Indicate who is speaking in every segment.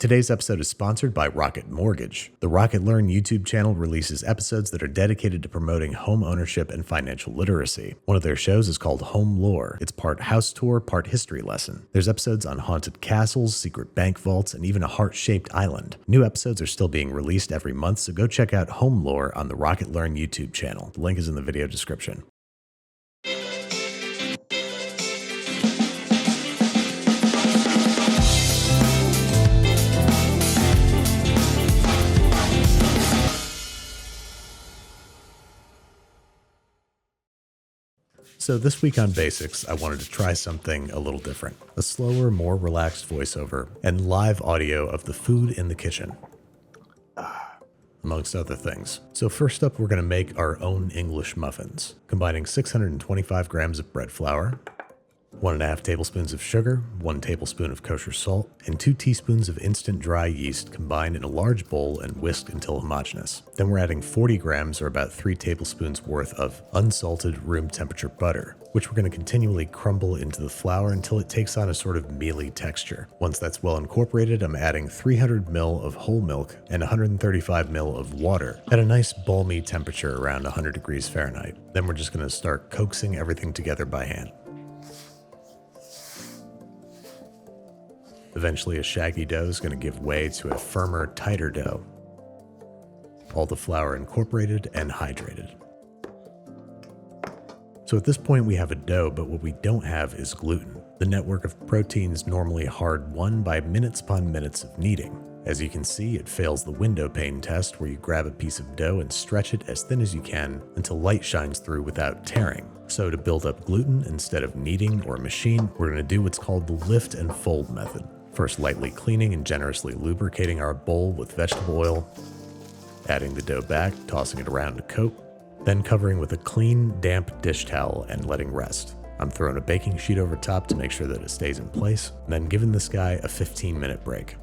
Speaker 1: Today's episode is sponsored by Rocket Mortgage. The Rocket Learn YouTube channel releases episodes that are dedicated to promoting home ownership and financial literacy. One of their shows is called Home Lore. It's part house tour, part history lesson. There's episodes on haunted castles, secret bank vaults, and even a heart-shaped island. New episodes are still being released every month, so go check out Home Lore on the Rocket Learn YouTube channel. The link is in the video description. So this week on Basics, I wanted to try something a little different. A slower, more relaxed voiceover and live audio of the food in the kitchen, amongst other things. So first up, we're going to make our own English muffins, combining 625 grams of bread flour, 1.5 tablespoons of sugar, 1 tablespoon of kosher salt, and 2 teaspoons of instant dry yeast combined in a large bowl and whisked until homogeneous. Then we're adding 40 grams or about 3 tablespoons worth of unsalted room temperature butter, which we're going to continually crumble into the flour until it takes on a sort of mealy texture. Once that's well incorporated, I'm adding 300 ml of whole milk and 135 ml of water at a nice balmy temperature around 100 degrees Fahrenheit. Then we're just going to start coaxing everything together by hand. Eventually, a shaggy dough is going to give way to a firmer, tighter dough. All the flour incorporated and hydrated. So at this point, we have a dough, but what we don't have is gluten, the network of proteins normally hard won by minutes upon minutes of kneading. As you can see, it fails the window pane test, where you grab a piece of dough and stretch it as thin as you can until light shines through without tearing. So to build up gluten instead of kneading or a machine, we're going to do what's called the lift and fold method. First, lightly cleaning and generously lubricating our bowl with vegetable oil, adding the dough back, tossing it around to coat, then covering with a clean, damp dish towel and letting rest. I'm throwing a baking sheet over top to make sure that it stays in place, and then giving this guy a 15-minute break.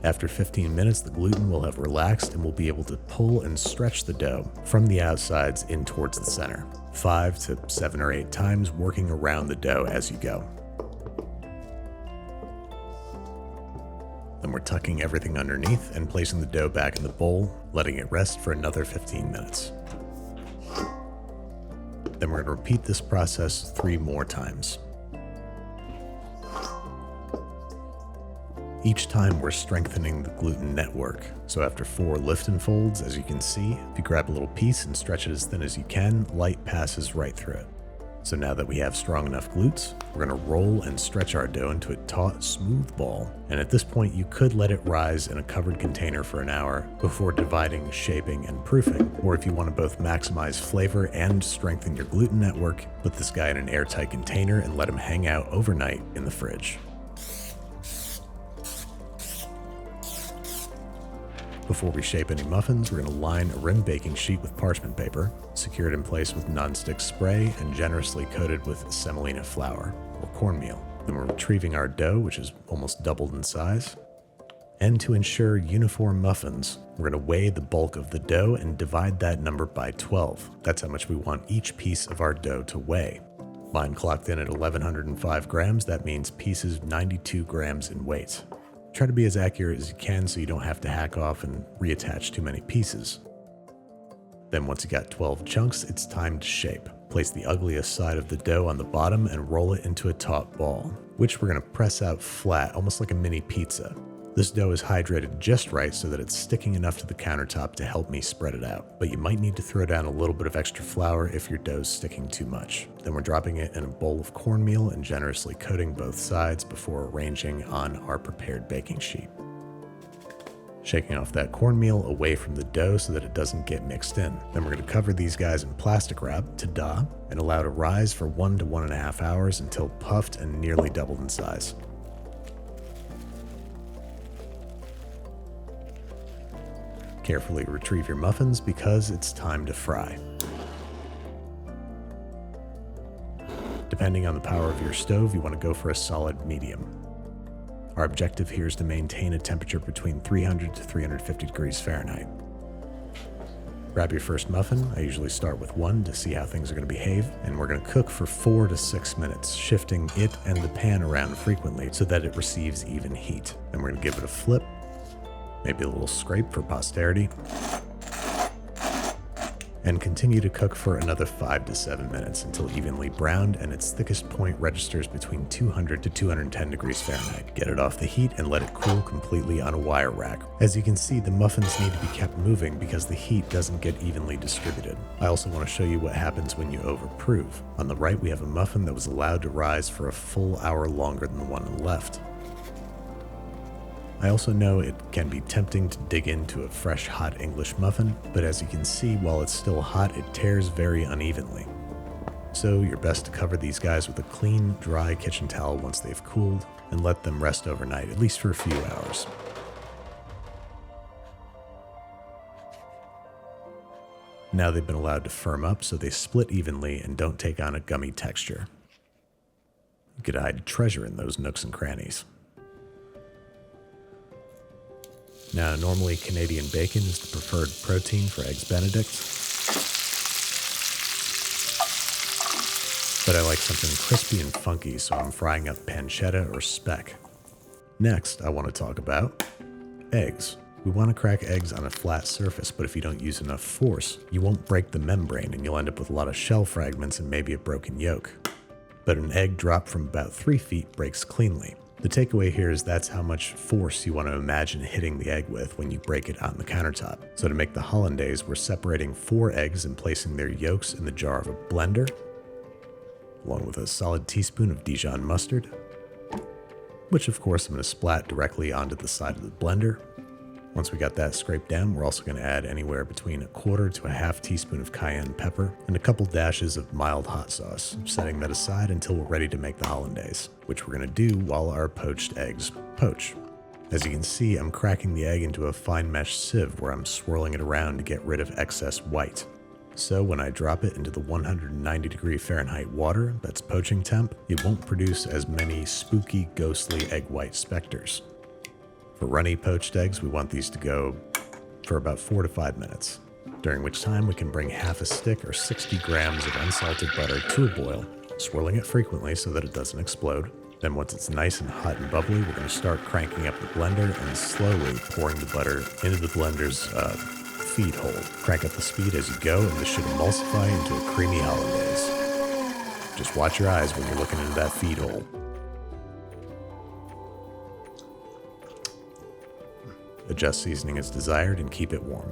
Speaker 1: After 15 minutes, the gluten will have relaxed and we'll be able to pull and stretch the dough from the outsides in towards the center, 5 to 7 or 8 times, working around the dough as you go. Then we're tucking everything underneath and placing the dough back in the bowl, letting it rest for another 15 minutes. Then we're going to repeat this process 3 more times. Each time we're strengthening the gluten network. So after 4 lift and folds, as you can see, if you grab a little piece and stretch it as thin as you can, light passes right through it. So now that we have strong enough glutes, we're going to roll and stretch our dough into a taut, smooth ball. And at this point, you could let it rise in a covered container for an hour before dividing, shaping, and proofing. Or if you want to both maximize flavor and strengthen your gluten network, put this guy in an airtight container and let him hang out overnight in the fridge. Before we shape any muffins, we're going to line a rim baking sheet with parchment paper, secure it in place with nonstick spray, and generously coat it with semolina flour, or cornmeal. Then we're retrieving our dough, which is almost doubled in size. And to ensure uniform muffins, we're going to weigh the bulk of the dough and divide that number by 12. That's how much we want each piece of our dough to weigh. Mine clocked in at 1,105 grams. That means pieces 92 grams in weight. Try to be as accurate as you can so you don't have to hack off and reattach too many pieces. Then once you got 12 chunks, it's time to shape. Place the ugliest side of the dough on the bottom and roll it into a taut ball, which we're going to press out flat, almost like a mini pizza. This dough is hydrated just right so that it's sticking enough to the countertop to help me spread it out, but you might need to throw down a little bit of extra flour if your dough's sticking too much. Then we're dropping it in a bowl of cornmeal and generously coating both sides before arranging on our prepared baking sheet. Shaking off that cornmeal away from the dough so that it doesn't get mixed in. Then we're going to cover these guys in plastic wrap, ta-da, and allow to rise for 1 to 1.5 hours until puffed and nearly doubled in size. Carefully retrieve your muffins because it's time to fry. Depending on the power of your stove, you want to go for a solid medium. Our objective here is to maintain a temperature between 300 to 350 degrees Fahrenheit. Grab your first muffin. I usually start with one to see how things are going to behave, and we're going to cook for 4 to 6 minutes, shifting it and the pan around frequently so that it receives even heat. Then we're going to give it a flip, maybe a little scrape for posterity, and continue to cook for another 5 to 7 minutes until evenly browned and its thickest point registers between 200 to 210 degrees Fahrenheit. Get it off the heat and let it cool completely on a wire rack. As you can see, the muffins need to be kept moving because the heat doesn't get evenly distributed. I also want to show you what happens when you overprove. On the right, we have a muffin that was allowed to rise for a full hour longer than the one on the left. I also know it can be tempting to dig into a fresh hot English muffin, but as you can see, while it's still hot, it tears very unevenly. So you're best to cover these guys with a clean, dry kitchen towel once they've cooled, and let them rest overnight, at least for a few hours. Now they've been allowed to firm up so they split evenly and don't take on a gummy texture. You could hide treasure in those nooks and crannies. Now, normally Canadian bacon is the preferred protein for Eggs Benedict, but I like something crispy and funky, so I'm frying up pancetta or speck. Next, I want to talk about eggs. We want to crack eggs on a flat surface, but if you don't use enough force, you won't break the membrane and you'll end up with a lot of shell fragments and maybe a broken yolk. But an egg dropped from about 3 feet breaks cleanly. The takeaway here is that's how much force you want to imagine hitting the egg with when you break it on the countertop. So to make the Hollandaise, we're separating 4 eggs and placing their yolks in the jar of a blender, along with a solid teaspoon of Dijon mustard, which of course I'm going to splat directly onto the side of the blender. Once we got that scraped down, we're also going to add anywhere between 1/4 to 1/2 teaspoon of cayenne pepper and a couple dashes of mild hot sauce, setting that aside until we're ready to make the Hollandaise, which we're going to do while our poached eggs poach. As you can see, I'm cracking the egg into a fine mesh sieve where I'm swirling it around to get rid of excess white. So when I drop it into the 190 degree Fahrenheit water that's poaching temp, it won't produce as many spooky, ghostly egg white specters. For runny poached eggs, we want these to go for about 4 to 5 minutes, during which time we can bring 1/2 stick or 60 grams of unsalted butter to a boil, swirling it frequently so that it doesn't explode. Then once it's nice and hot and bubbly, we're going to start cranking up the blender and slowly pouring the butter into the blender's feed hole. Crank up the speed as you go, and this should emulsify into a creamy Hollandaise. Just watch your eyes when you're looking into that feed hole. Adjust seasoning as desired and keep it warm.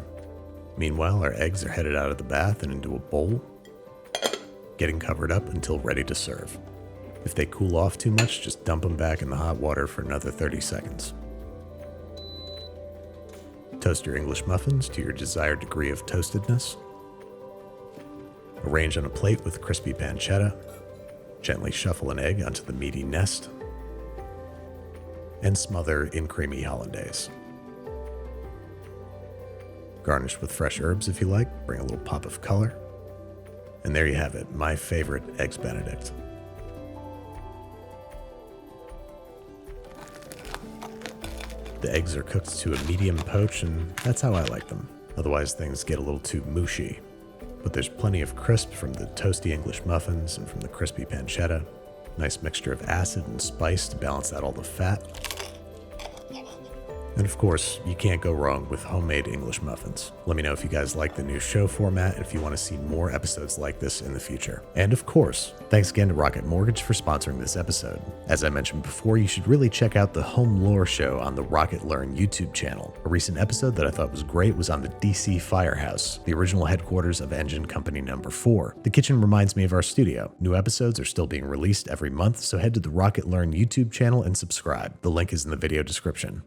Speaker 1: Meanwhile, our eggs are headed out of the bath and into a bowl, getting covered up until ready to serve. If they cool off too much, just dump them back in the hot water for another 30 seconds. Toast your English muffins to your desired degree of toastedness. Arrange on a plate with crispy pancetta. Gently shuffle an egg onto the meaty nest. And smother in creamy Hollandaise. Garnish with fresh herbs if you like, bring a little pop of color. And there you have it, my favorite Eggs Benedict. The eggs are cooked to a medium poach, and that's how I like them. Otherwise things get a little too mushy. But there's plenty of crisp from the toasty English muffins and from the crispy pancetta. Nice mixture of acid and spice to balance out all the fat. And of course, you can't go wrong with homemade English muffins. Let me know if you guys like the new show format and if you want to see more episodes like this in the future. And of course, thanks again to Rocket Mortgage for sponsoring this episode. As I mentioned before, you should really check out the Home Lore Show on the Rocket Learn YouTube channel. A recent episode that I thought was great was on the DC Firehouse, the original headquarters of Engine Company No. 4. The kitchen reminds me of our studio. New episodes are still being released every month, so head to the Rocket Learn YouTube channel and subscribe. The link is in the video description.